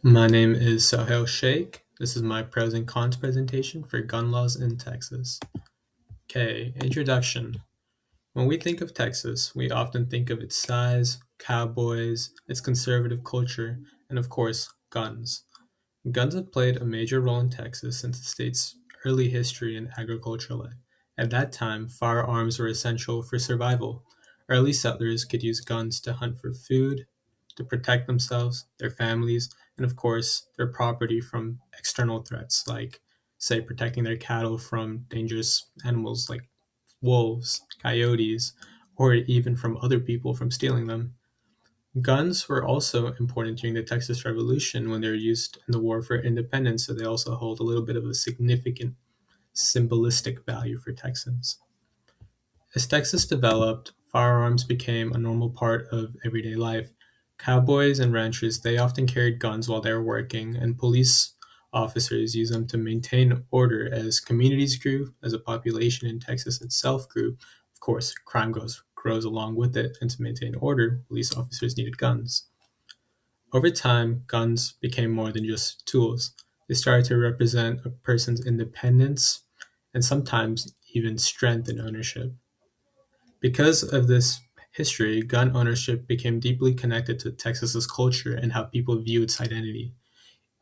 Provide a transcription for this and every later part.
My name is Sahel Sheikh. This is my pros and cons presentation for gun laws in Texas. Okay, introduction. When we think of Texas, we often think of its size, cowboys, its conservative culture, and of course, guns. Guns have played a major role in Texas since the state's early history and agricultural life. At that time, firearms were essential for survival. Early settlers could use guns to hunt for food, to protect themselves, their families, and of course, their property from external threats, like, say, protecting their cattle from dangerous animals like wolves, coyotes, or even from other people from stealing them. Guns were also important during the Texas Revolution when they were used in the War for Independence, so they also hold a little bit of a significant symbolistic value for Texans. As Texas developed, firearms became a normal part of everyday life. Cowboys and ranchers, they often carried guns while they were working, and police officers used them to maintain order as communities grew, as a population in Texas itself grew. Of course, grows along with it, and to maintain order, police officers needed guns. Over time, guns became more than just tools. They started to represent a person's independence and sometimes even strength and ownership. Because of this history, gun ownership became deeply connected to Texas's culture and how people view its identity.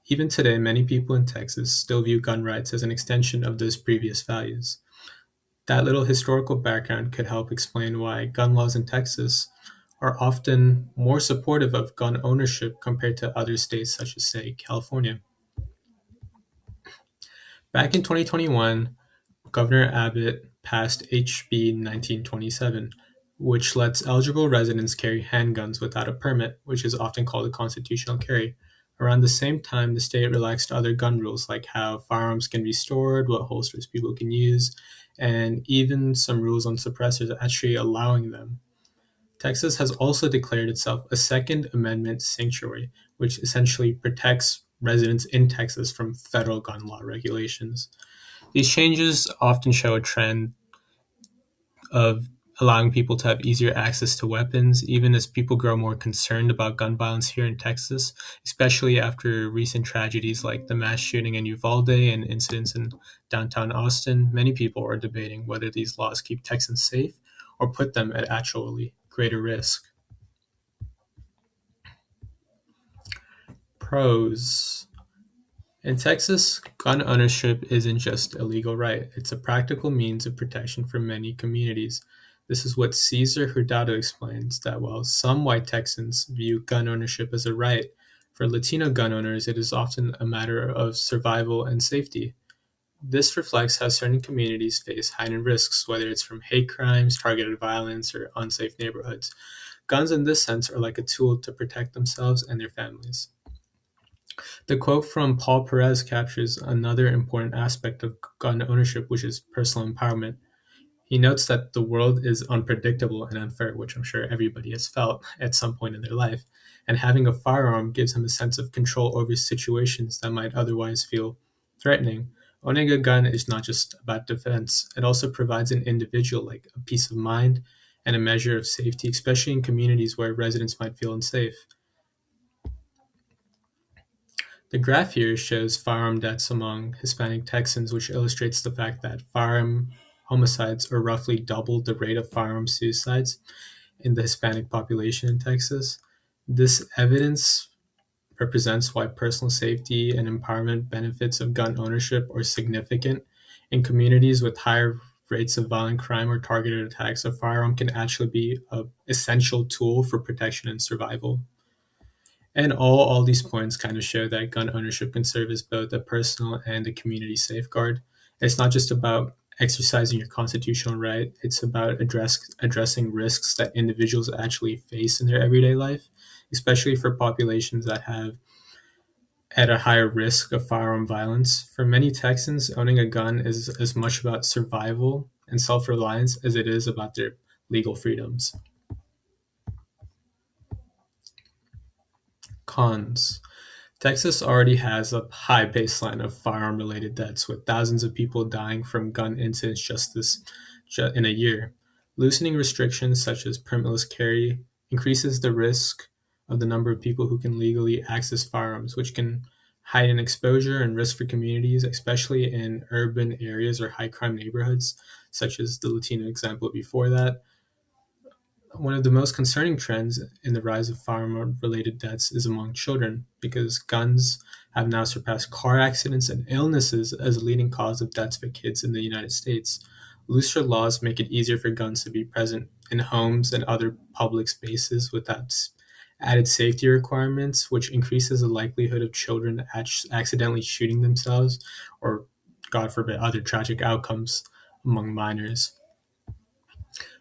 Even today, many people in Texas still view gun rights as an extension of those previous values. That little historical background could help explain why gun laws in Texas are often more supportive of gun ownership compared to other states such as, say, California. Back in 2021, Governor Abbott passed HB 1927, which lets eligible residents carry handguns without a permit, which is often called a constitutional carry. Around the same time, the state relaxed other gun rules like how firearms can be stored, what holsters people can use, and even some rules on suppressors actually allowing them. Texas has also declared itself a Second Amendment sanctuary, which essentially protects residents in Texas from federal gun law regulations. These changes often show a trend of allowing people to have easier access to weapons, even as people grow more concerned about gun violence here in Texas, especially after recent tragedies like the mass shooting in Uvalde and incidents in downtown Austin. Many people are debating whether these laws keep Texans safe or put them at actually greater risk. Pros. In Texas, gun ownership isn't just a legal right, it's a practical means of protection for many communities. This is what Cesar Hurtado explains that while some white Texans view gun ownership as a right, for Latino gun owners, it is often a matter of survival and safety. This reflects how certain communities face heightened risks, whether it's from hate crimes, targeted violence, or unsafe neighborhoods. Guns, in this sense, are like a tool to protect themselves and their families. The quote from Paul Perez captures another important aspect of gun ownership, which is personal empowerment. He notes that the world is unpredictable and unfair, which I'm sure everybody has felt at some point in their life, and having a firearm gives him a sense of control over situations that might otherwise feel threatening. Owning a gun is not just about defense, it also provides an individual like a peace of mind and a measure of safety, especially in communities where residents might feel unsafe. The graph here shows firearm deaths among Hispanic Texans, which illustrates the fact that firearm homicides are roughly double the rate of firearm suicides in the Hispanic population in Texas. This evidence represents why personal safety and empowerment benefits of gun ownership are significant. In communities with higher rates of violent crime or targeted attacks, a firearm can actually be an essential tool for protection and survival. And all these points kind of show that gun ownership can serve as both a personal and a community safeguard. It's not just about exercising your constitutional right, it's about addressing risks that individuals actually face in their everyday life, especially for populations that have at a higher risk of firearm violence. For many Texans, owning a gun is as much about survival and self reliance as it is about their legal freedoms. Cons. Texas already has a high baseline of firearm related deaths, with thousands of people dying from gun incidents in a year. Loosening restrictions such as permitless carry increases the risk of the number of people who can legally access firearms, which can heighten exposure and risk for communities, especially in urban areas or high crime neighborhoods, such as the Latino example before that. One of the most concerning trends in the rise of firearm related deaths is among children, because guns have now surpassed car accidents and illnesses as a leading cause of deaths for kids in the United States. Looser laws make it easier for guns to be present in homes and other public spaces without added safety requirements, which increases the likelihood of children accidentally shooting themselves or, God forbid, other tragic outcomes among minors.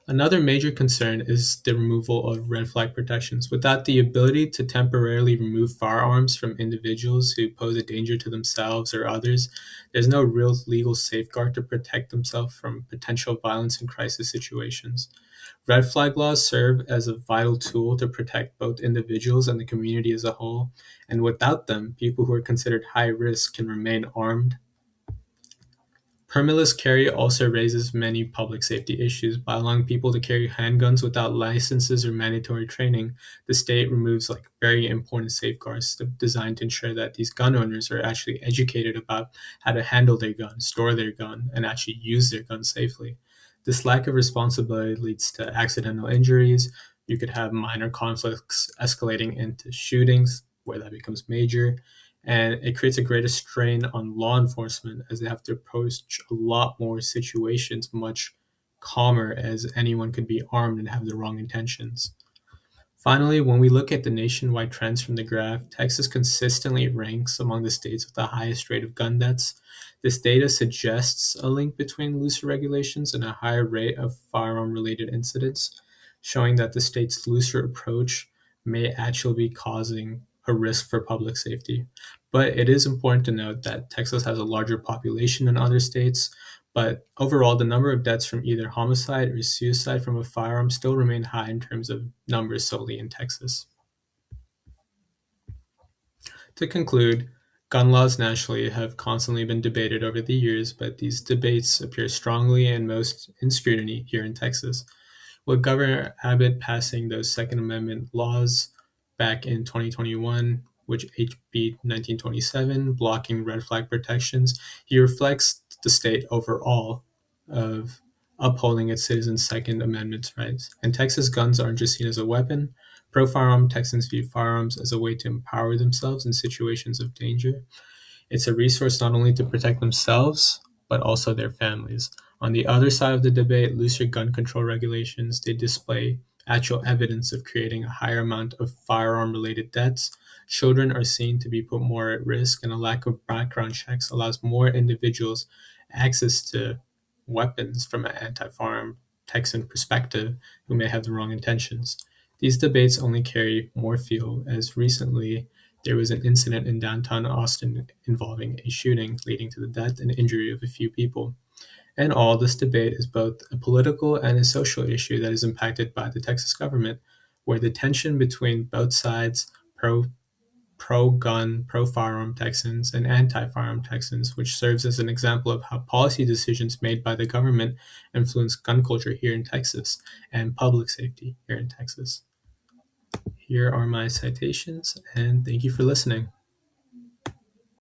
Another major concern is the removal of red flag protections. Without the ability to temporarily remove firearms from individuals who pose a danger to themselves or others, there's no real legal safeguard to protect themselves from potential violence in crisis situations. Red flag laws serve as a vital tool to protect both individuals and the community as a whole, and without them, people who are considered high risk can remain armed. Permitless carry also raises many public safety issues. By allowing people to carry handguns without licenses or mandatory training, the state removes very important safeguards designed to ensure that these gun owners are actually educated about how to handle their gun, store their gun, and actually use their gun safely. This lack of responsibility leads to accidental injuries. You could have minor conflicts escalating into shootings, where that becomes major, and it creates a greater strain on law enforcement as they have to approach a lot more situations much calmer, as anyone could be armed and have the wrong intentions. Finally, when we look at the nationwide trends from the graph, Texas consistently ranks among the states with the highest rate of gun deaths. This data suggests a link between looser regulations and a higher rate of firearm related incidents, showing that the state's looser approach may actually be causing a risk for public safety. But it is important to note that Texas has a larger population than other states, but overall, the number of deaths from either homicide or suicide from a firearm still remain high in terms of numbers solely in Texas. To conclude, gun laws nationally have constantly been debated over the years, but these debates appear strongly and most in scrutiny here in Texas. With Governor Abbott passing those Second Amendment laws back in 2021, which HB 1927, blocking red flag protections, he reflects the state overall of upholding its citizens' Second Amendment rights. And Texas guns aren't just seen as a weapon. Pro firearm Texans view firearms as a way to empower themselves in situations of danger. It's a resource not only to protect themselves, but also their families. On the other side of the debate, looser gun control regulations, they display actual evidence of creating a higher amount of firearm-related deaths. Children are seen to be put more at risk, and a lack of background checks allows more individuals access to weapons from an anti-firearm Texan perspective who may have the wrong intentions. These debates only carry more fuel, as recently there was an incident in downtown Austin involving a shooting leading to the death and injury of a few people. In all, this debate is both a political and a social issue that is impacted by the Texas government, where the tension between both sides, pro gun, pro firearm Texans, and anti firearm Texans, which serves as an example of how policy decisions made by the government influence gun culture here in Texas and public safety here in Texas. Here are my citations, and thank you for listening.